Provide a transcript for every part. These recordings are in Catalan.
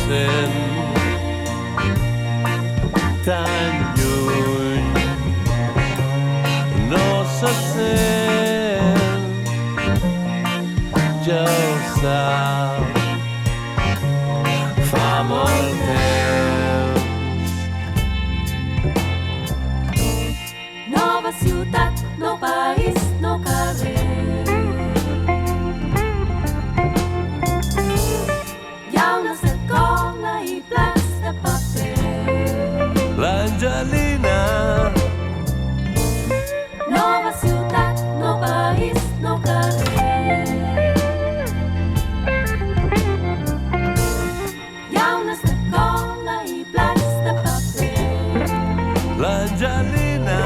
sent tan lluny no se sent, ja ho sap, fa molt temps. Nova ciutat, nou país, nou carrer. Hi ha una sacola i plats de paper. L'Angelina, Nova ciutat, nou país, nou carrer. Hi ha una sacola i plats de paper. l'Angelina,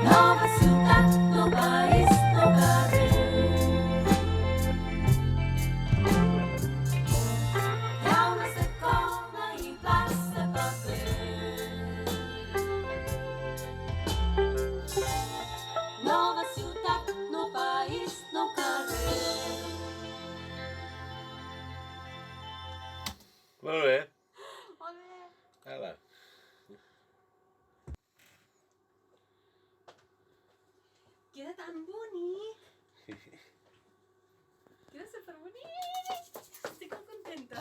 Nova ciutat, nou país, nou carrer. Hi ha una sacola i plats de paper. Nova ciutat, nou país, nou carrer. molt bé. Molt bé. Ala. Queda tan bonic. Queda superbonic. Estic molt contenta.